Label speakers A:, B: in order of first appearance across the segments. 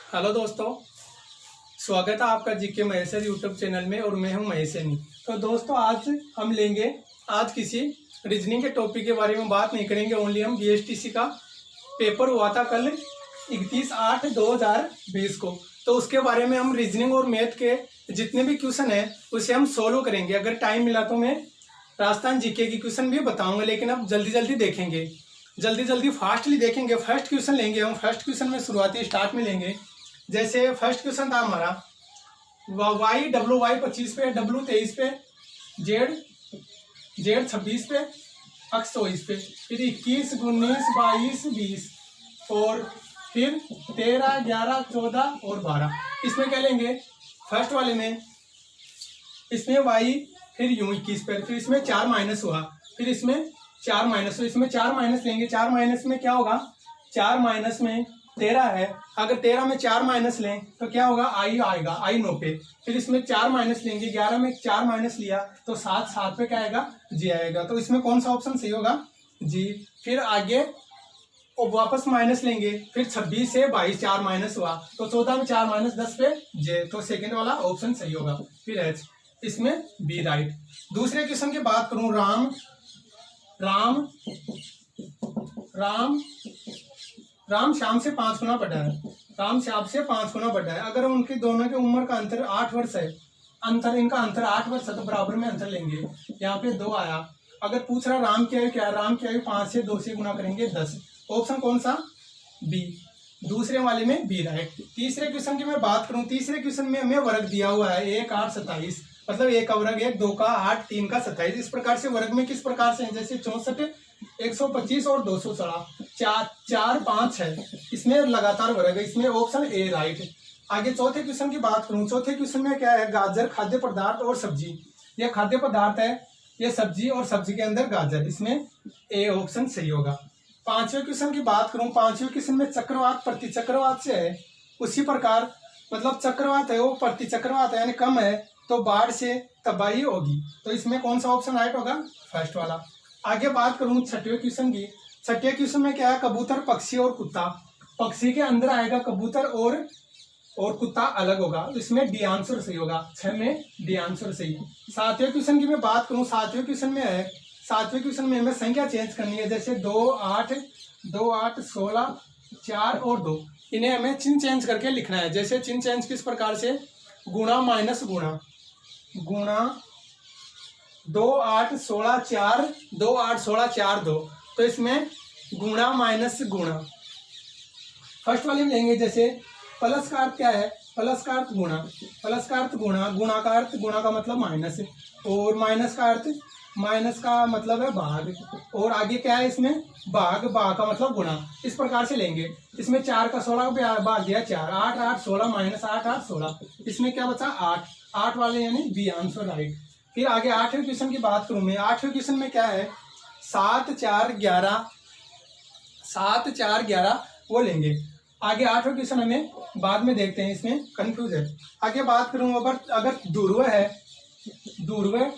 A: Hello दोस्तों, स्वागत है आपका जीके महेशर यूट्यूब चैनल में और मैं हूं महेशनी। तो दोस्तों आज हम लेंगे किसी रीजनिंग के टॉपिक के बारे में बात नहीं करेंगे। ओनली हम बीएसटीसी का पेपर हुआ था कल 31/8/2020 को, तो उसके बारे में हम रीजनिंग और मैथ के जितने भी क्वेश्चन है उसे हम सोल्व करेंगे। अगर टाइम मिला तो मैं राजस्थान जीके की क्वेश्चन भी बताऊंगा, लेकिन अब जल्दी जल्दी देखेंगे, जल्दी फास्टली देखेंगे। फर्स्ट क्वेश्चन लेंगे हम। फर्स्ट क्वेश्चन में शुरुआती स्टार्ट में लेंगे। जैसे फर्स्ट क्वेश्चन था हमारा वाई WY 25 पे, W 23 पे, Z 26 पे, X 24 पे, फिर 21, 19, 22, 20 और फिर 13, 11, 14 और 12। इसमें क्या लेंगे? फर्स्ट वाले में इसमें Y फिर यूं 21 पे, फिर इसमें 4 माइनस हुआ, फिर इसमें 4 माइनस हुआ, इसमें 4 माइनस लेंगे। 4 माइनस में क्या होगा? 4 माइनस में 13 है। अगर 13 में 4 माइनस लें तो क्या होगा? आई आएगा, आई 9 पे। फिर इसमें 4 माइनस लेंगे। 11 में 4 माइनस लिया तो 7 पे क्या आएगा? जी आएगा। तो इसमें कौन सा ऑप्शन सही होगा? जी। फिर आगे और वापस माइनस लेंगे। फिर 26 से 22 4 माइनस हुआ तो 14 में 4 माइनस 10 पे जे, तो सेकेंड वाला ऑप्शन सही होगा। फिर एच, इसमें बी राइट। दूसरे क्वेश्चन की बात करूं, राम श्याम से 5 गुना बड़ा है। राम श्याम से 5 गुना बड़ा है। अगर उनके दोनों की उम्र का अंतर 8 वर्ष है, इनका अंतर 8 वर्ष है, तो बराबर में अंतर लेंगे। यहाँ पे 2 आया। अगर पूछ रहा राम की आयु क्या है? राम की आयु 5 से 2 से गुना करेंगे 10। ऑप्शन कौन सा? बी। दूसरे वाले में बी राइट। तीसरे क्वेश्चन की मैं बात करूं, तीसरे क्वेश्चन में हमें वर्ग दिया हुआ है 1, 8, 27। मतलब 1 का वर्ग 1, 2 का 8, 3 का 27। इस प्रकार से वर्ग में किस प्रकार से है? जैसे 64, 125 और 216, 4, 5 है। इसमें लगातार वर्ग है। इसमें ऑप्शन ए राइट। आगे चौथे क्वेश्चन की बात करूं, चौथे क्वेश्चन में क्या है? गाजर खाद्य पदार्थ और सब्जी। यह खाद्य पदार्थ है, यह सब्जी और सब्जी के अंदर गाजर। इसमें ए ऑप्शन सही होगा। पांचवें क्वेश्चन की बात करूं, पांचवें क्वेश्चन में चक्रवात प्रति चक्रवात से है। उसी प्रकार मतलब चक्रवात है वो प्रति चक्रवात है, यानी कम है, तो बाढ़ से तबाही होगी। तो इसमें कौन सा ऑप्शन राइट होगा? फर्स्ट वाला। आगे बात करूं छठवें क्वेश्चन की। छठे क्वेश्चन में क्या है? कबूतर, पक्षी और कुत्ता। पक्षी के अंदर आएगा कबूतर और कुत्ता अलग होगा। इसमें डी आंसर सही होगा। 6 में डी आंसर सही। सातवें क्वेश्चन की मैं बात करूं, सातवें क्वेश्चन में है, सातवें क्वेश्चन में हमें संख्या चेंज करनी है। जैसे 2, 8, 16, 4 और 2। इन्हें हमें चिन्ह चेंज करके लिखना है। जैसे चिन्ह चेंज किस प्रकार से? गुणा माइनस गुणा, 2, 8, 16, 4, 2, 8, 16, 4, 2। तो इसमें गुणा माइनस गुणा फर्स्ट वाले में लेंगे। जैसे प्लस का अर्थ क्या है? प्लस का अर्थ गुणा, प्लस का अर्थ गुणा, गुणा का अर्थ गुणा का मतलब माइनस, और माइनस का अर्थ माइनस का मतलब है भाग, और आगे क्या है? इसमें भाग, भाग का मतलब गुणा। इस प्रकार से लेंगे। इसमें 4 का 16 भाग दिया 4, 8, 8, 16 माइनस 8, 8, 16। इसमें क्या बचा? 8। 8 वाले यानी बी आंसर राइट। फिर आगे आठवें क्वेश्चन की बात करूं मैं। आठवें क्वेश्चन में क्या है? 7, 4, 11 वो लेंगे। आगे आठवें क्वेश्चन हमें बाद में देखते हैं, इसमें कंफ्यूज है। आगे बात करूं, अगर ध्रुव है, ध्रुव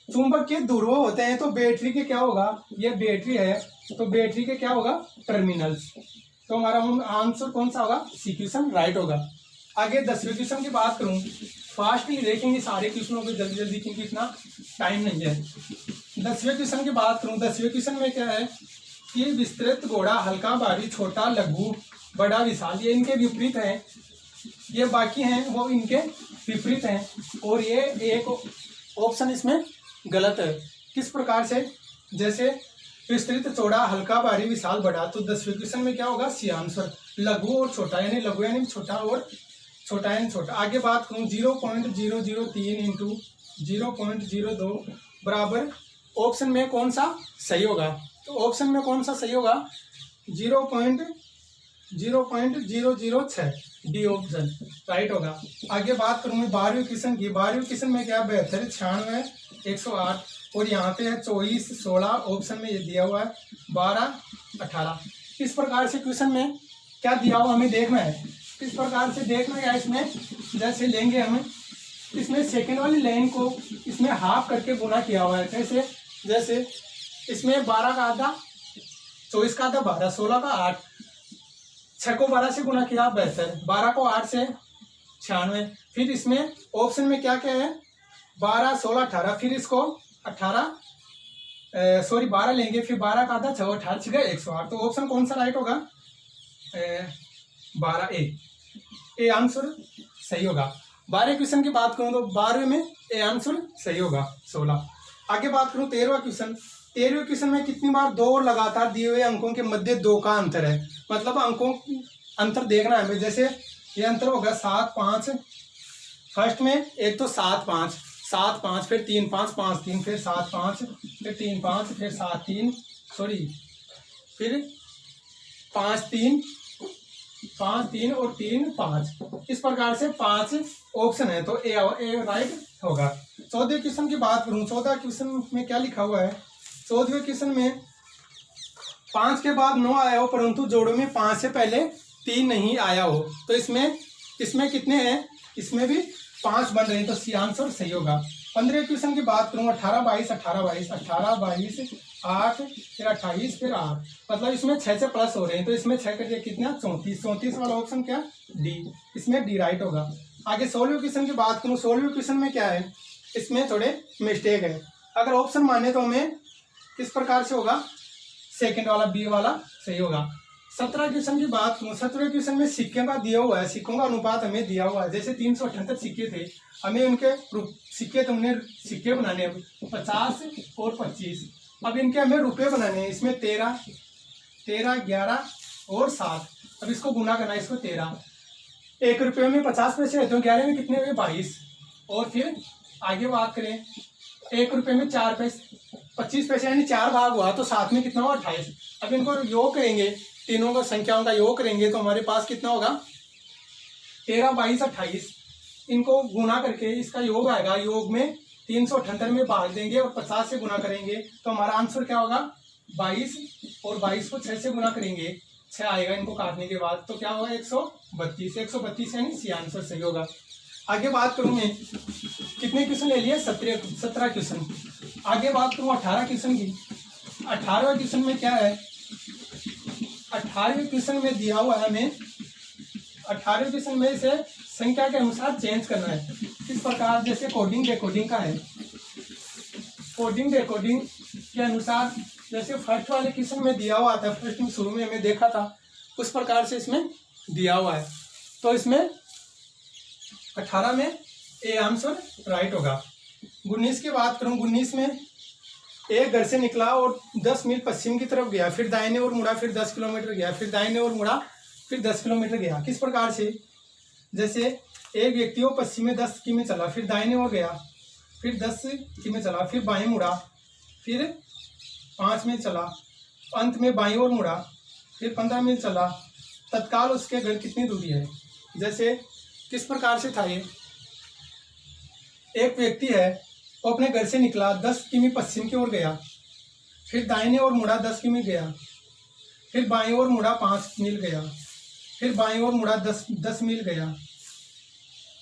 A: चुंबक के ध्रुव होते हैं तो बैटरी के क्या होगा? ये बैटरी है तो बैटरी के क्या होगा? टर्मिनल्स। तो हमारा आंसर कौन सा होगा? सी क्वेश्चन राइट होगा। आगे 10वें क्वेश्चन की बात करूं, फास्टली देखेंगे सारे क्वेश्चनों को जल्दी, क्योंकि इतना टाइम नहीं है। 10वें क्वेश्चन की बात करूं, 10वें क्वेश्चन में क्या है कि विस्तृत, घोड़ा, हल्का, भारी, छोटा, लघु, बड़ा, विशाल, ये इनके विपरीत हैं। ये बाकी हैं वो इनके विपरीत हैं, और ये एक ऑप्शन इसमें गलत है। किस प्रकार से? जैसे विस्तृत, चौड़ा, हल्का, भारी, विशाल, बड़ा। तो 10वें क्वेश्चन में क्या होगा? C answer. लघु और छोटा, यानी लघु यानी छोटा और छोटा यानी छोटा। आगे बात करूं 0.003 इंटू 0.02 बराबर ऑप्शन में कौन सा सही होगा? तो ऑप्शन में कौन सा सही होगा? 0.006 डी ऑप्शन राइट होगा। आगे बात करूं मैं 12वें क्वेश्चन की। 12वें क्वेश्चन में क्या? 72, 96, 108, और यहाँ पे है 24, 16। ऑप्शन में ये दिया हुआ है 12, 18। इस प्रकार से क्वेश्चन में क्या दिया हुआ हमें देखना है। इस प्रकार से देखना है इसमें। जैसे लेंगे हमें, इसमें सेकेंड वाली लाइन को इसमें हाफ करके गुना किया हुआ है। कैसे? जैसे इसमें 12 का आधा, 24 का आधा 12, 16 का 8, 6 को 12 से गुना किया 72, 12 को 8 से 96। फिर इसमें ऑप्शन में क्या क्या है, 12 16 18, फिर इसको 12 लेंगे, फिर 12 का आधा 6 18 6 108। तो ऑप्शन कौन सा राइट होगा, 12 ए आंसर सही होगा। 12 क्वेश्चन की बात करूं तो 12वें में ए आंसर सही होगा 16। आगे बात करूं 13वां क्वेश्चन। 13वें क्वेश्चन में कितनी बार दो और लगातार दिए हुए अंकों के मध्य 2 का अंतर है, मतलब अंकों अंतर देखना है हमें। जैसे ये अंतर होगा 7 5, फर्स्ट में एक तो 7 5 7 5, फिर 3 5 5 3, फिर 7 5, फिर 3 5, फिर 7 3 फिर 5 3 5 3 और 3 5। इस प्रकार से 5 ऑप्शन है, तो ए राइट होगा। 14वें क्वेश्चन की बात करूं, 14 क्वेश्चन में क्या लिखा हुआ है। 14वें क्वेश्चन में 5 के बाद 9 आया हो, परंतु जोड़ों में 5 से पहले 3 नहीं आया हो। तो इसमें कितने हैं, इसमें भी 5 बन रहे हैं, तो सी आंसर सही होगा। 15वें क्वेश्चन की बात करूं, 18 22 18 22 18 22 8, फिर 28, फिर 8, मतलब इसमें 6 से प्लस हो रहे हैं, तो इसमें 6 करिए कितना 34। 34 वाला ऑप्शन क्या, डी, इसमें डी राइट होगा। आगे 16वें क्वेश्चन की बात करूं, 16वें क्वेश्चन में क्या है, इसमें थोड़े मिस्टेक है। अगर ऑप्शन माने तो हमें किस प्रकार से होगा, सेकंड वाला बी वाला सही होगा। 17 क्वेश्चन की बात करूं, 17वें क्वेश्चन में सिक्के का दिया हुआ है, सिक्कों का अनुपात हमें दिया हुआ है। जैसे 378 सिक्के थे, हमें उनके सिक्के सिक्के बनाने हैं 50 और 25। अब इनके हमें रुपए बनाने हैं, इसमें 13 11 और 7। अब इसको गुना करना है, इसको 13, 1 रुपये में 50 पैसे है, तो 11 में कितने हुए 22। और फिर आगे बात करें, 1 रुपये में 4 पैसे 25 पैसे, यानी 4 भाग हुआ, तो 7 में कितना हुआ 28। अब इनको योग करेंगे, तीनों का संख्याओं का योग करेंगे, तो हमारे पास कितना होगा 13 22 28। इनको गुना करके इसका योग आएगा, योग में 378 में भाग देंगे और 50 से गुना करेंगे, तो हमारा आंसर क्या होगा 22। और 22 को 6 से गुना करेंगे, 6 आएगा इनको काटने के बाद, तो क्या होगा 132। 132 यानी सी आंसर सही होगा। आगे बात करूँ मैं, कितने क्वेश्चन ले लिए, 17 क्वेश्चन। आगे बात करूँ 18 क्वेश्चन की। 18वें क्वेश्चन में क्या है, 18वें क्वेश्चन में दिया हुआ है हमें, 18वें क्वेश्चन में इसे संख्या के अनुसार चेंज करना है। इस प्रकार जैसे कोडिंग डेकोडिंग का है, कोडिंग डेकोडिंग के अनुसार जैसे फर्स्ट वाले क्वेश्चन में दिया हुआ था, फर्स्ट में शुरू में हमें देखा था, उस प्रकार से इसमें दिया हुआ है। तो इसमें 18 में ए आंसर राइट होगा। 19 की बात करूं, 19 में एक घर से निकला और 10 मील पश्चिम की तरफ गया, फिर दाहिने ओर मुड़ा, फिर 10 किलोमीटर गया, फिर दाहिने ओर मुड़ा, फिर 10 किलोमीटर गया। किस प्रकार से, जैसे एक व्यक्ति वो पश्चिम में 10 किमी चला, फिर दाहिने ओर गया, फिर 10 किमी चला, फिर बाएं मुड़ा, फिर 5 मील चला, अंत में बाईं ओर मुड़ा, फिर 15 मील चला। तत्काल उसके घर कितनी दूरी है। जैसे किस प्रकार से था ये, एक व्यक्ति है वो अपने घर से निकला, 10 किमी पश्चिम की ओर गया, फिर दाहिने ओर मुड़ा, 10 किमी गया, फिर बाईं ओर मुड़ा, 5 मील गया, फिर बाईं ओर मुड़ा, 10 मील गया,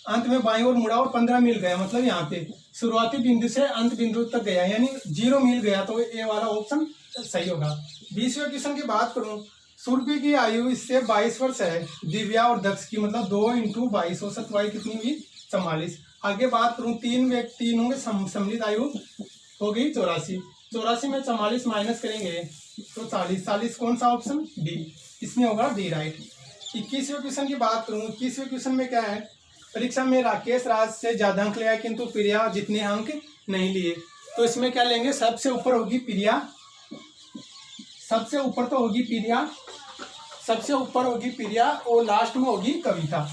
A: अंत में बाईं ओर मुड़ा और 15 मील गया। मतलब यहाँ पे शुरुआती बिंदु से अंत बिंदु तक गया, यानी 0 मील गया, तो ये वाला ऑप्शन सही होगा। 20वें क्वेश्चन की बात करूं, सुरभि की आयु इससे 22 वर्ष है, दिव्या और दक्ष की, मतलब 2 × 22, औसत आयु कितनी हुई 44। आगे बात करूं, तीनों में सम्मिलित आयु हो गई 84। 84 में 44 माइनस करेंगे तो 40। 40 कौन सा ऑप्शन, डी, इसमें होगा डी राइट। 21वें क्वेश्चन की बात करूं, 21वें क्वेश्चन में क्या है, परीक्षा में राकेश राज से ज्यादा अंक लिया, किंतु प्रिया जितने अंक नहीं लिए। तो इसमें क्या लेंगे, सबसे ऊपर होगी प्रिया, सबसे ऊपर तो होगी प्रिया, सबसे ऊपर होगी प्रिया और लास्ट में होगी कविता।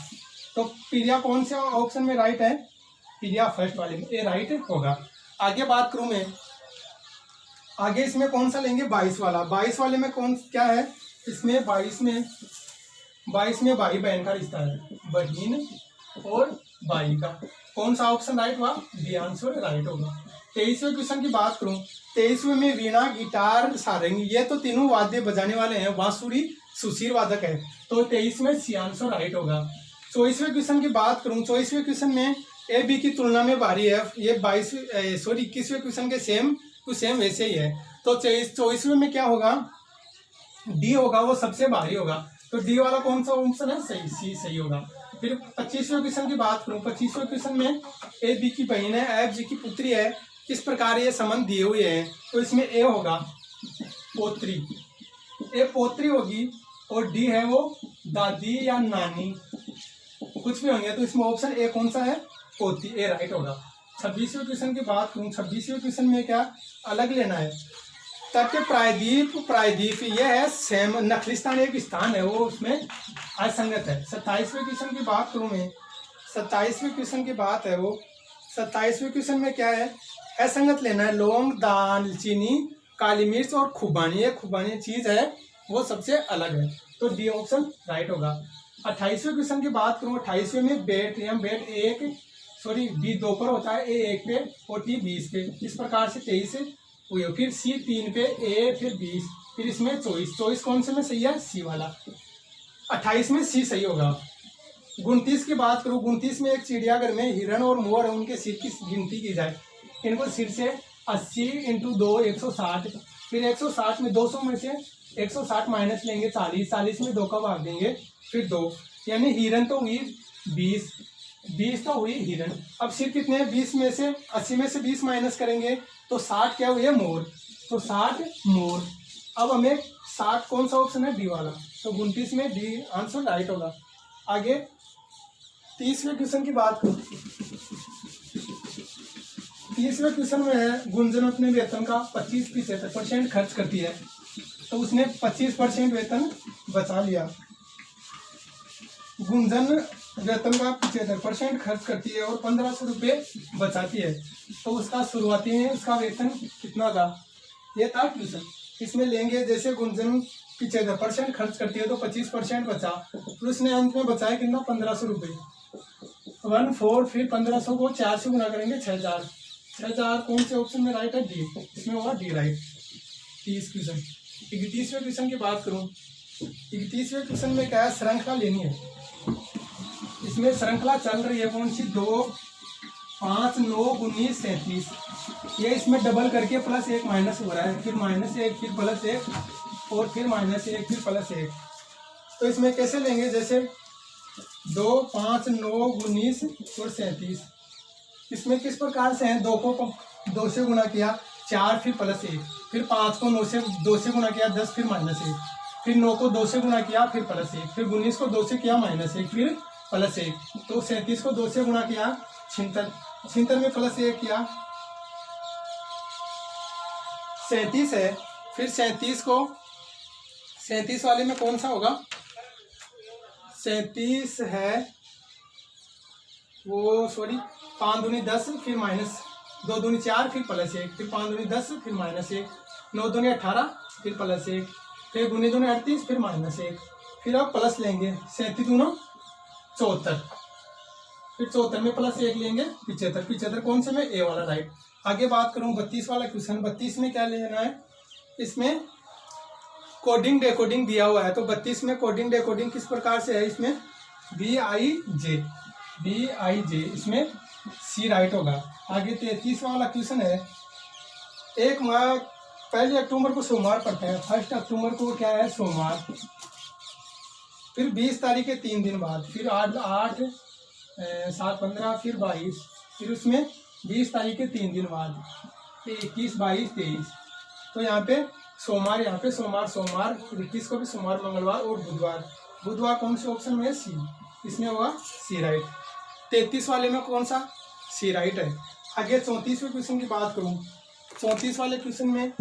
A: तो प्रिया कौन से ऑप्शन में राइट है, प्रिया फर्स्ट वाले में, ये राइट होगा। आगे बात करूं मैं, आगे इसमें कौन सा लेंगे, 22 वाला। 22 वाले में कौन क्या है, इसमें 22 में भाई बहन का रिश्ता है, बहन और भाई का। कौन सा ऑप्शन राइट हुआ, डी आंसर राइट होगा। 23वें क्वेश्चन की बात करूं, 23वें में वीणा, गिटार, सारंगी, ये तो तीनों वाद्य बजाने वाले हैं, बांसुरी सुशीर वादक है, तो 23 में सी आंसर राइट होगा। 24वें क्वेश्चन की बात करूं, 24वें क्वेश्चन में ए बी की तुलना में भारी है, ये 21वें क्वेश्चन के सेम वैसे ही है। तो 24वें में क्या होगा, डी होगा, वो सबसे भारी होगा। तो तो डी वाला कौन सा ऑप्शन है? सही, सी सही होगा। फिर 25वें क्वेश्चन की बात करूं, 25वें क्वेश्चन में ए बी की बहन है, एफ जी की पुत्री है, किस प्रकार ये संबंध दिए हुए हैं? तो इसमें ए होगा पोत्री, ए पोत्री होगी, और डी है वो दादी या नानी, कुछ भी होंगे। तो इसमें ऑप्शन ए कौन सा है? पोती, ए राइट होगा। 26वें क्वेश्चन की बात करूं, 26वें क्वेश्चन में क्या अलग लेना है? तट प्रायद्वीप, प्रायद्वीप यह है सेम, नखलिस्तान एक स्थान है, वो उसमें असंगत है। 27वें क्वेश्चन की बात करूं मैं, 27वें क्वेश्चन की बात है वो, 27वें क्वेश्चन में क्या है? असंगत लेना है। लौंग, दालचीनी, काली मिर्च और खुबानी, ये खुबानी चीज है वो सबसे अलग है, तो डी ऑप्शन राइट होगा। 28वें क्वेश्चन की बात करूं, 28वें में बेट एक सॉरी बी 2 पर होता है, ए 1 पे और टी 20 पे, इस प्रकार से 23 हुई। फिर सी 3 पे, ए फिर 20, फिर इसमें 24 कौन से में सही है? सी वाला। 28 में सी सही होगा। 29 की बात करूँ, 29 में एक चिड़ियाघर में हिरण और मोर है, उनके सिर की गिनती की जाए। इनको सिर से 80 × 2 160, फिर 160 में 200 में से 160 माइनस लेंगे 40, 40 में 2 का भाग देंगे, फिर 2, यानी हिरण तो हुई 20 तो हुई हिरण। अब सिर कितने हैं? 20 में से 80 में से 20 माइनस करेंगे तो 60 क्या हुई है? मोर, तो 60 मोर। अब हमें 60 कौन सा ऑप्शन है? डी वाला, तो 29 में डी आंसर राइट होगा। आगे 30वें क्वेश्चन की बात करूं, 30वें क्वेश्चन में है गुंजन अपने वेतन का 25% खर्च करती है, तो उसने 25% वेतन बचा लिया। गुंजन वेतन का 75% खर्च करती है और 1500 रुपये बचाती है, तो उसका शुरुआती में उसका वेतन कितना था? ये था क्वेश्चन। इसमें लेंगे जैसे गुंजन 75% खर्च करती है तो 25% बचा, तो उसने अंत में बचाया कितना? 1500 रुपये। 14, फिर 1500 को 4 से गुना करेंगे 6000। 6000 कौन से ऑप्शन में राइट है? डी, इसमें होगा डी राइट। 30 क्वेश्चन। 31वें क्वेश्चन की बात करूँ, 31वें क्वेश्चन में क्या है? श्रृंखला लेनी है। इसमें श्रृंखला चल रही है कौन सी? 2, 5, 9, 19, 37। ये इसमें डबल करके +1 माइनस हो रहा है, फिर -1, फिर +1 और फिर -1, फिर +1। तो इसमें कैसे लेंगे? जैसे 2, 5, 9, 19 और 37। इसमें किस प्रकार से है? 2 को 2 से गुना किया 4, फिर +1, फिर 5 को 2 से गुना किया 10, फिर -1, फिर 9 को 2 से गुना किया फिर +1, फिर 19 को 2 से किया -1, फिर +1, तो 37 को 2 से गुना किया 76 में +1 किया 37 है। फिर 37 वाले में कौन सा होगा? 37 है वो सॉरी 5 दूनी 10, फिर -2 दूनी 4, फिर +1, फिर 5 दूनी 10, फिर -1, 9 दूनी 18, फिर +1, फिर गुनी दूनी 38, फिर -1, फिर आप प्लस लेंगे 37 दूना 74, फिर 74 में +1 लेंगे 75 कौन से में? ए वाला राइट। आगे बात करूं 32 वाला क्वेश्चन। 32 में क्या लेना है? इसमें कोडिंग डेकोडिंग दिया हुआ है, तो 32 में कोडिंग डेकोडिंग किस प्रकार से है? इसमें BIJ, इसमें सी राइट होगा। आगे 33 वाला क्वेश्चन है, 1 अक्टूबर को सोमवार पड़ता है, 1 अक्टूबर को क्या है? सोमवार। फिर 20 तारीख के 3 दिन बाद, फिर 8 7 15, फिर 22, फिर उसमें 20 तारीख के 3 दिन बाद, फिर 21 22 23। तो यहाँ पे सोमवार, यहाँ पे सोमवार, 21 को भी सोमवार, मंगलवार और बुधवार कौन से ऑप्शन में है? सी, इसमें होगा सी राइट। 33 वाले में कौन सा? सी राइट है। आगे 34वें क्वेश्चन की बात करूँ, 34 वाले क्वेश्चन में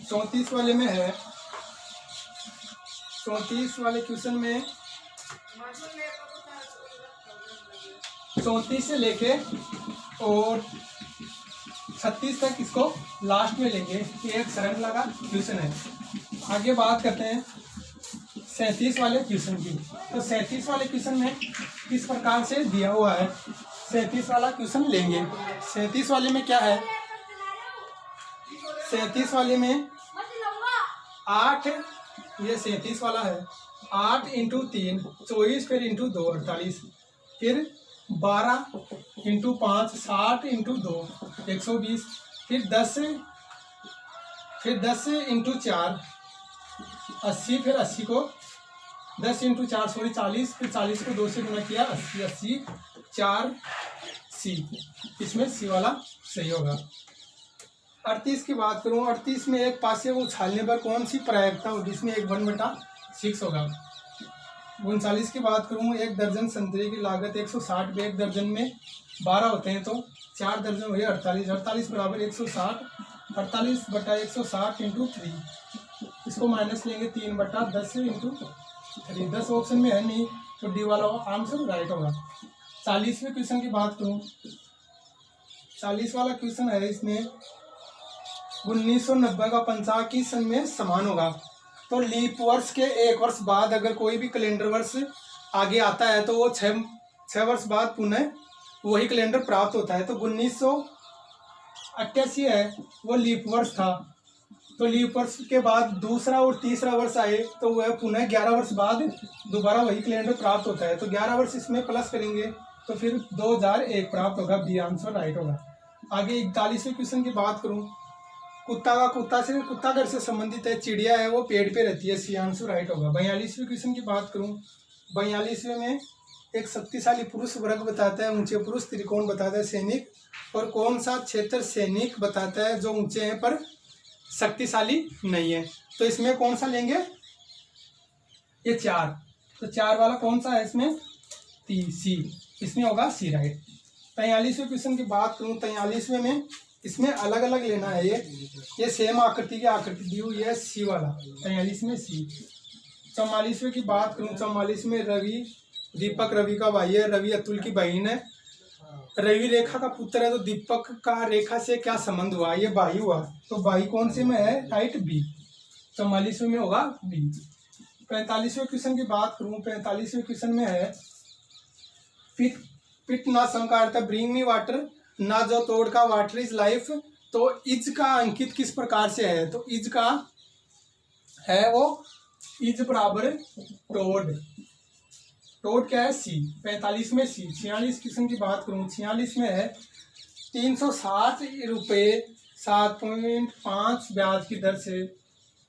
A: 34 वाले में है, 34 वाले क्वेश्चन में 34 से लेके और 36 तक इसको लास्ट में लेंगे, ये एक श्रृंखला का क्वेश्चन है। आगे बात करते हैं 37 वाले क्वेश्चन की। तो 37 वाले क्वेश्चन में किस प्रकार से दिया हुआ है? 37 वाला क्वेश्चन लेंगे। 37 वाले में क्या है? 37 वाले में 8, ये 37 वाला है, 8 × 3 24, फिर × 2 48, फिर 12 × 5 60 × 2 120, फिर 10 फिर 10 इंटू 4 80, फिर 80 को 10 इंटू 4 सॉरी 40, फिर 40 को 2 से गुना किया 80, 80 4 सी, इसमें सी वाला सही होगा। 38 की बात करूं, 38 में एक पासे को उछालने पर कौन सी प्रायिकता होगी, इसमें 1/6 होगा। 39 की बात करूं, एक दर्जन संतरे की लागत 160 रुपये, एक दर्जन में 12 होते हैं तो 4 दर्जन हुए 48, 48 बराबर 160, 48/160 इंटू 3, इसको माइनस लेंगे 3/10 इंटू 3, 10 ऑप्शन में है नहीं तो डी वाला आंसर राइट होगा। 40वें क्वेश्चन की बात करूं, 40 वाला क्वेश्चन है, इसमें 1990 का पंचांग किस सन में समान होगा। तो लीप वर्ष के एक वर्ष बाद अगर कोई भी कैलेंडर वर्ष आगे आता है तो वो छः वर्ष बाद पुनः वही कैलेंडर प्राप्त होता है। तो 1988 है वो लीप वर्ष था, तो लीप वर्ष के बाद दूसरा और तीसरा वर्ष आए तो वह पुनः 11 वर्ष बाद दोबारा वही कैलेंडर प्राप्त होता है। तो 11 वर्ष इसमें प्लस करेंगे तो फिर 2001 प्राप्त होगा, बी आंसर राइट होगा। आगे 41वें क्वेश्चन की बात करूं, कुत्ता घर से संबंधित है, चिड़िया है वो पेड़ पे रहती है, सी आंसर राइट होगा। 42वें क्वेश्चन की बात करूं, 42वें में एक शक्तिशाली पुरुष वर्ग बताता है, ऊंचे पुरुष त्रिकोण बताता है सैनिक, और कौन सा क्षेत्र सैनिक बताता है जो ऊंचे हैं पर शक्तिशाली नहीं है। तो इसमें कौन सा लेंगे, ये 4, तो 4 वाला कौन सा है इसमें, सी, इसमें होगा सी राइट। 43वें क्वेश्चन की बात करूं, 43वें में इसमें अलग अलग लेना है, ये सेम आकृति की आकृति दी हुई है, सी वाला 43 में सी। 44वें की बात करूं, 44 में रवि, दीपक रवि का भाई है, रवि अतुल की बहन है, रवि रेखा का पुत्र है, तो दीपक का रेखा से क्या संबंध हुआ, ये भाई हुआ, तो भाई कौन से में है, राइट बी, 44वें में होगा बी। 45वें क्वेश्चन की बात करूं, 45वें क्वेश्चन में है पिट ना संकारता ब्रिंग मी वाटर, ना जो तोड़ का वाटर इज लाइफ, तो इज का अंकित किस प्रकार से है, तो इज का है वो इज बराबर टोड, टोड क्या है सी, 45 में सी। 46 क्वेश्चन की बात करूं, 46 में है 360 रुपये 7.5 ब्याज की दर से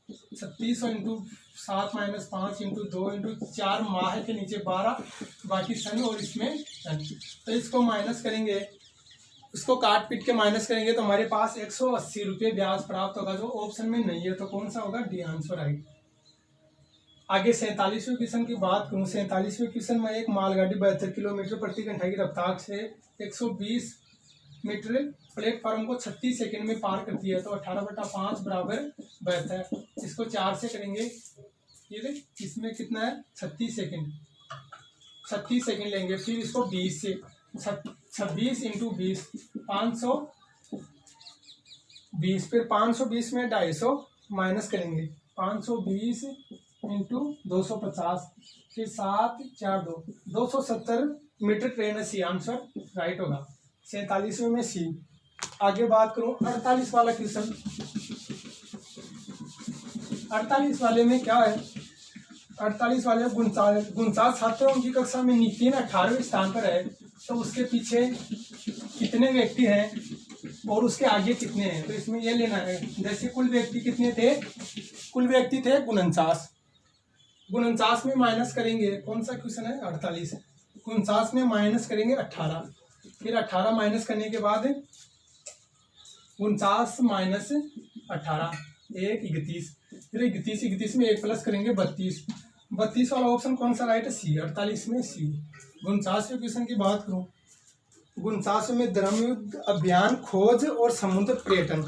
A: 3600 इंटू 7 - 5 इंटू 2 इंटू 4 माह के नीचे 12 बाकी सन और इसमें सन, तो इसको माइनस करेंगे, उसको काट पीट के माइनस करेंगे तो हमारे पास 180 रुपये ब्याज प्राप्त होगा, जो ऑप्शन में नहीं है, तो कौन सा होगा, डी आंसर राइट। आगे 47वें क्वेश्चन की बात करूं, 47वें क्वेश्चन में एक मालगाड़ी 72 किलोमीटर प्रति घंटा की रफ्तार से 120 मीटर प्लेटफॉर्म को 36 सेकंड में पार करती है, तो 18/5 बराबर 72, इसको 4 से करेंगे, ये देख इसमें कितना है 36 सेकंड, 36 सेकंड लेंगे, फिर इसको 20 से 26 इंटू 20 520, फिर 520 में 250 माइनस करेंगे, 520 इंटू 250, फिर 7 4 2 270 मीटर ट्रेन है, सी आंसर राइट होगा। 47वें में सी। आगे बात करूं 48 वाला क्वेश्चन, 48 वाले में क्या है, 48 वाले 49 छात्र उनकी कक्षा में नितिन 18वें स्थान पर है, तो उसके पीछे कितने व्यक्ति हैं और उसके आगे कितने हैं, तो इसमें ये लेना है, जैसे कुल व्यक्ति कितने थे, कुल व्यक्ति थे 49, 49 में माइनस करेंगे, कौन सा क्वेश्चन है 48, 49 में माइनस करेंगे 18, फिर 18 माइनस करने के बाद 49 माइनस 18 1 31, फिर 31 में 1 प्लस करेंगे 32, 32 वाला ऑप्शन कौन सा राइट है, सी, 48 में सी। 49वें क्वेश्चन की बात करूं, 49 में धर्मयुद्ध अभियान खोज और समुद्र पर्यटन,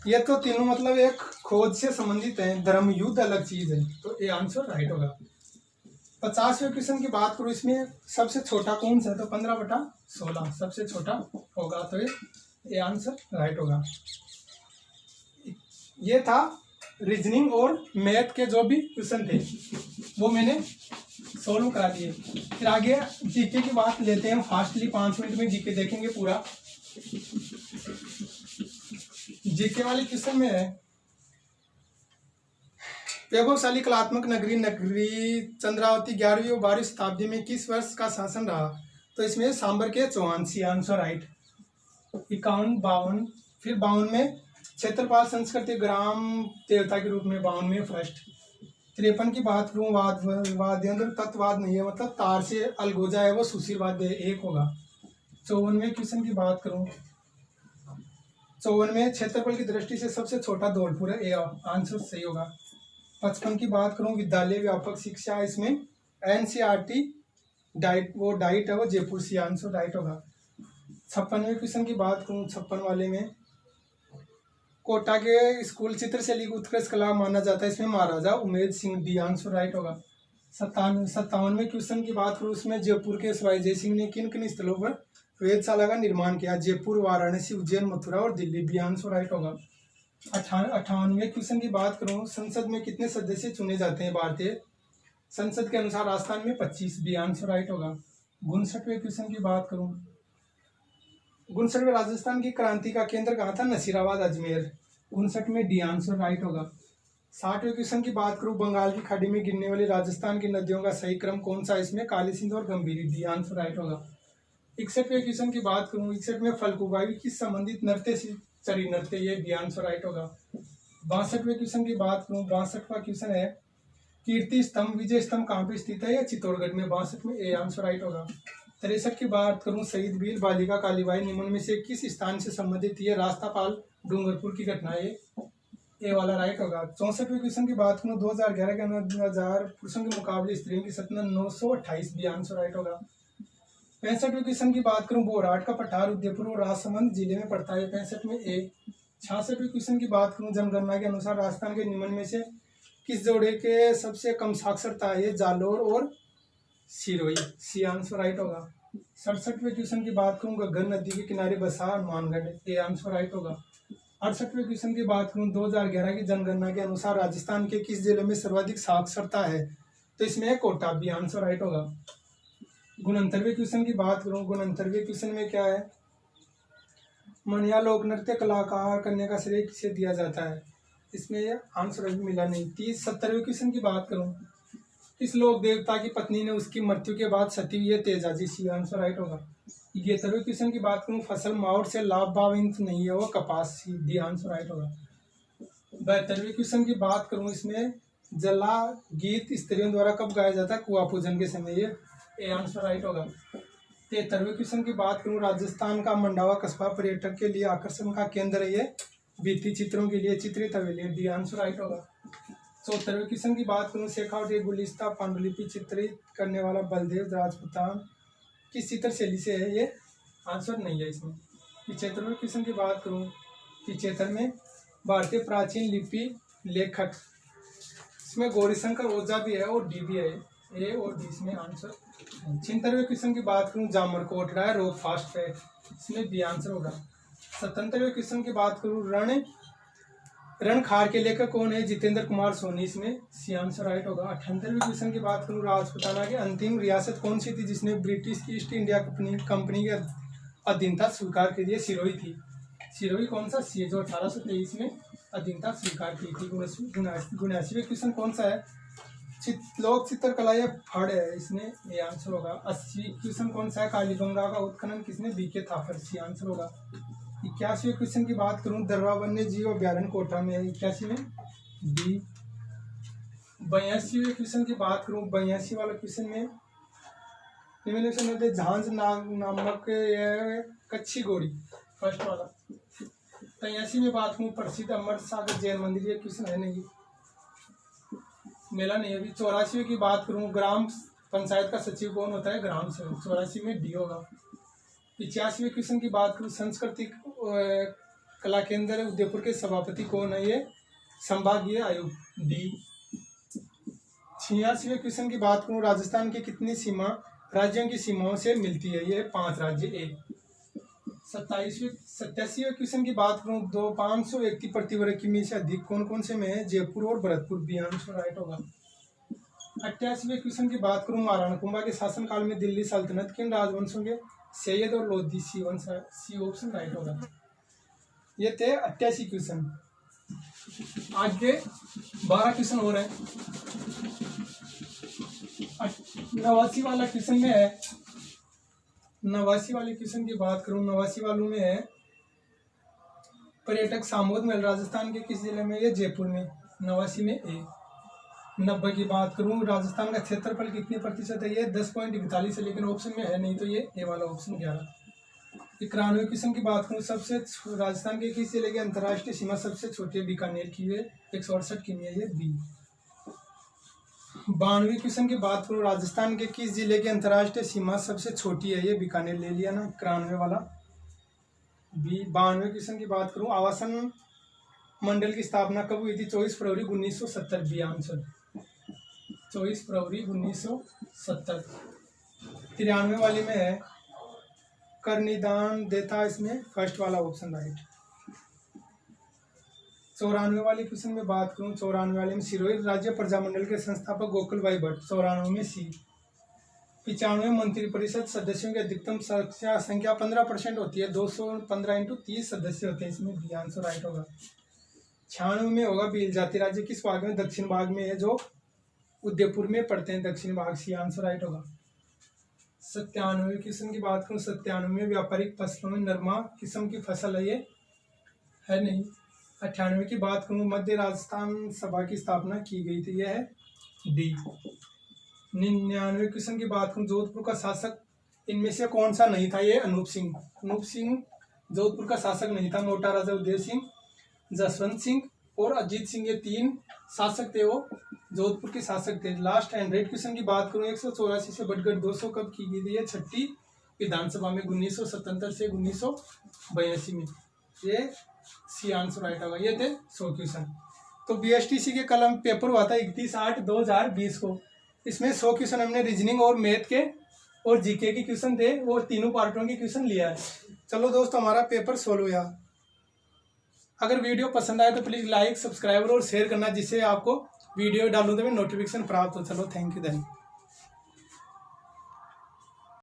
A: ये तो तीनों मतलब एक खोज से संबंधित है, धर्मयुद्ध अलग चीज है, तो ये आंसर राइट होगा। 50वें क्वेश्चन की बात करूं, इसमें सबसे छोटा कौन सा है, तो 15/16 सबसे छोटा होगा, तो ये आंसर राइट होगा। ये था रीजनिंग और मैथ के जो भी क्वेश्चन थे वो मैंने सोल्व करा दिए। फिर आगे जीके की बात लेते हैं फास्टली, 5 मिनट में जीके देखेंगे पूरा। जीके वाले क्वेश्चन में है वैभवशाली कलात्मक नगरी चंद्रावती 11वीं और 12वीं शताब्दी में किस वर्ष का शासन रहा, तो इसमें सांबर के चौहान, सी आंसर राइट। 51 52, फिर 52 में क्षेत्रपाल संस्कृति ग्राम देवता के रूप में 52वें फर्स्ट। 53 की बात करूँ, वाद्यंत्र तत्ववाद नहीं है, मतलब तार से अलगोजा है वो सुशील वाद्य एक होगा। 54वें क्वेश्चन की बात करूँ, 54वें क्षेत्रफल की दृष्टि से सबसे छोटा धौलपुर है, ए आंसर सही होगा। 55 की बात करूँ, विद्यालय व्यापक शिक्षा, इसमें एनसीईआरटी डाइट है वो जयपुर, सी आंसर डाइट होगा। 56वें क्वेश्चन की बात करूँ, 56 वाले में कोटा के स्कूल चित्रशैली को उत्कृष्ट कला माना जाता है, इसमें Maharaja Umed Singh, D answer right होगा। 57वें क्वेश्चन की बात करूँ, उसमें जयपुर के सवाई जय सिंह ने किन किन स्थलों पर वेधशाला का निर्माण किया, जयपुर, वाराणसी, उज्जैन, मथुरा और दिल्ली, बी आंसर राइट होगा। 58वें क्वेश्चन की बात करूँ, संसद में कितने सदस्य चुने जाते हैं भारतीय संसद के अनुसार, राजस्थान में 25, बी आंसर राइट होगा। 59वें क्वेश्चन की बात करूँ, 59वें राजस्थान की क्रांति का केंद्र कहाँ था, नसीराबाद, अजमेर, 59 में डी आंसर राइट होगा। 60वें क्वेश्चन की बात करूँ, बंगाल की खाड़ी में गिरने वाली राजस्थान की नदियों का सही क्रम कौन सा है, इसमें काली सिंध और गंभीरी, डी आंसर राइट होगा। 61वें क्वेश्चन की बात करूँ, 61 में फल्गुबाई किस संबंधित नृत्य से चरी नृत्य, ये डी आंसर राइट होगा। 62वें क्वेश्चन की बात करूँ, 62वां क्वेश्चन है कीर्ति स्तंभ विजय स्तंभ कहाँ पे स्थित है, या चित्तौड़गढ़ में, 62 में ए आंसर राइट होगा। 63 की बात करूं, शहीद वीर बालिका कालीबाई निम्न में से किस स्थान से संबंधित है, रास्तापाल डूंगरपुर की घटना है, ए वाला राइट होगा। 64वें क्वेश्चन की बात करूं, 2011 के अंदर 2000 पुरुषों के मुकाबले स्त्रियों की संख्या 928, बी आंसर राइट होगा। 65वें क्वेश्चन की बात करूं, बोराट का पठार उदयपुर और राजसमंद जिले में पड़ता है, 65 में ए। 66वें क्वेश्चन की बात करूं, जनगणना के अनुसार राजस्थान के निम्न में से किस जोड़े के सबसे कम साक्षरता है, जालोर और सिरोही, सी आंसर राइट होगा। 67वें क्वेश्चन की बात करूँ, गगन नदी के किनारे बसा हनुमानगढ़, ए आंसर राइट होगा। 68वें क्वेश्चन की बात करूँ, 2011 की जनगणना के अनुसार राजस्थान के किस जिले में सर्वाधिक साक्षरता है, तो इसमें है कोटा, बी आंसर राइट होगा। 69वें क्वेश्चन की बात करूँ, 69वें क्वेश्चन में क्या है, मनिया लोक नृत्य कलाकार करने का श्रेय किसे दिया जाता है, इसमें आंसर अभी मिला नहीं। 70वें क्वेश्चन की बात करूँ, किस लोक देवता की पत्नी ने उसकी मृत्यु के बाद सती हुई है, तेजाजी, सी आंसर राइट होगा। 71वें क्वेश्चन की बात करूँ, फसल माउट से लाभ भावित नहीं है वो कपास, सी, डी आंसर राइट होगा। 72वें क्वेश्चन की बात करूँ, इसमें जला गीत स्त्रियों द्वारा कब गाया जाता है, कुआ पूजन के समय, ये ए आंसर राइट होगा। 73वें क्वेश्चन की बात करूँ, राजस्थान का मंडावा कस्बा पर्यटक के लिए आकर्षण का केंद्र है, ये भित्ति चित्रों के लिए चित्रित हवेली, डी आंसर राइट होगा। 74वें क्वेश्चन की बात करूँ, शेखावटी गुलिस्ता पांडुलिपि चित्रित करने वाला बलदेव राजपुतान किस चित्र शैली से है, ये आंसर नहीं है इसमें। 75वें क्वेश्चन की बात करूँ, 75 में भारतीय प्राचीन लिपि लेखक, इसमें गौरीशंकर ओझा भी है और डी भी है, ए और डी इसमें आंसर। 76वें क्वेश्चन की बात करूँ, जामर कोटड़ा है रोक फास्ट है, इसमें बी आंसर होगा। 77वें क्वेश्चन की बात करूँ, रणखार के लेखक कौन है, जितेंद्र कुमार सोनी, इसमें सी आंसर राइट होगा। 78वें क्वेश्चन की बात करूँ, राजपुताना की अंतिम रियासत कौन सी थी जिसने ब्रिटिश ईस्ट इंडिया कंपनी के अधीनता स्वीकार की थी, सिरोही थी। सिरोही कौन सा, सी, जो 1823 में अधीनता स्वीकार की थी। 79वें क्वेश्चन कौन सा है, लोक चित्रकला या फड़ है, इसमें ये आंसर होगा। 80 क्वेश्चन कौन सा है, कालीबंगा का उत्खनन किसने, बीके थापर, सी आंसर होगा। 81वें क्वेश्चन की बात करूं, दर्रा वन्य जीव अभ्यारण्य कोटा में, 81 में डी। 82वें क्वेश्चन की बात करूं, 82 वाला क्वेश्चन में निम्नलिखित में झांझ नामक कच्ची गोरी, फर्स्ट वाला। 83 में बात करूं, प्रसिद्ध अमर सागर जैन मंदिर, ये क्वेश्चन है नहीं, मेला नहीं अभी। 84वें की बात करूं, ग्राम पंचायत का सचिव कौन होता है, ग्राम सेवक, 84 में डी होगा। 85वें क्वेश्चन की बात करूँ, सांस्कृतिक कला केंद्र उदयपुर के सभापति कौन है, ये संभागीय आयुक्त, डी। 86वें क्वेश्चन की बात करूँ, राजस्थान की कितनी सीमा राज्यों की सीमाओं से मिलती है, ये 5 राज्य, ए। 87वें क्वेश्चन की बात करूँ, 500 व्यक्ति प्रति वर्ग किमी से अधिक कौन कौन से में है, जयपुर और भरतपुर, बी आंसर राइट होगा। 88वें क्वेश्चन की बात करूँ, महाराणा कुंभा के शासनकाल में दिल्ली सल्तनत किन राजवंशों के, सैयद और लोधी, सी ऑप्शन राइट होगा। ये थे 88 क्वेश्चन। आज के 12 क्वेश्चन हो रहे हैं। 89 वाला क्वेश्चन में है, 89 वाले क्वेश्चन की बात करूं, 89 वालों में है पर्यटक सामोद महल राजस्थान के किस जिले में? ये जयपुर में। 89 में ए। 90 की बात करूं, राजस्थान का क्षेत्रफल कितनी प्रतिशत है? ये 10.41 है, लेकिन ऑप्शन में है नहीं, तो ये ए वाला ऑप्शन 11। 91 क्वेश्चन की बात करूं, राजस्थान के किस जिले की अंतर्राष्ट्रीय सीमा सबसे छोटी है? बीकानेर की, ये 168 किमी है, ये बी। 92 क्वेश्चन की बात करूं, राजस्थान के किस जिले की अंतर्राष्ट्रीय सीमा सबसे छोटी है? ये बीकानेर ले लिया ना, 91 वाला बी। 92 क्वेश्चन की बात करूं, आवासन मंडल की स्थापना कब हुई थी? 24 फरवरी 1970 बी आंसर। 24 फरवरी 1970। 93 वाले में है कर निदान देता, इसमें फर्स्ट वाला ऑप्शन राइट। 94 वाले क्वेश्चन में बात करूं, 94 वाले में सिरोही राज्य प्रजामंडल के संस्थापक गोकुल भाई भट्ट, 94 में सी। 95 मंत्रिपरिषद सदस्यों की अधिकतम संख्या 15% होती है, 215 × 30 सदस्य होते हैं, इसमें बी आंसर राइट होगा। 96 में होगा भील जाति राज्य किस भाग में? दक्षिण भाग में है, जो उदयपुर में पड़ते हैं, दक्षिण भाग, सी आंसर राइट होगा। 97 किस्म की बात करूँ, 97 में व्यापारिक फसलों में नरमा किस्म की फसल है, ये है नहीं। 98 की बात करूँ, मध्य राजस्थान सभा की स्थापना की गई थी, यह है डी। 99 किस्म की बात करूँ, जोधपुर का शासक इनमें से कौन सा नहीं था? ये अनूप सिंह। अनूप सिंह जोधपुर का शासक नहीं था। मोटा राजा उदय सिंह, जसवंत सिंह और अजीत सिंह, ये 3 शासक थे, वो जोधपुर के शासक थे। लास्ट 100 क्वेश्चन की बात करूँ, 184 से बढ़कर 200 कब की गई थी? ये 6ठी विधानसभा में 1977 से 1982 में, ये सी आंसर राइट होगा। ये थे 100 क्वेश्चन। तो बीएसटीसी के कलम पेपर हुआ था 31/8/2020 को। इसमें 100 क्वेश्चन हमने रीजनिंग और मैथ के और जीके के क्वेश्चन थे, और तीनों पार्टों के क्वेश्चन लिया है। चलो दोस्तों, हमारा पेपर सोल्व हुआ। अगर वीडियो पसंद आए तो प्लीज़ लाइक, सब्सक्राइब और शेयर करना, जिससे आपको वीडियो डालूँ तो नोटिफिकेशन प्राप्त हो। चलो, थैंक यू।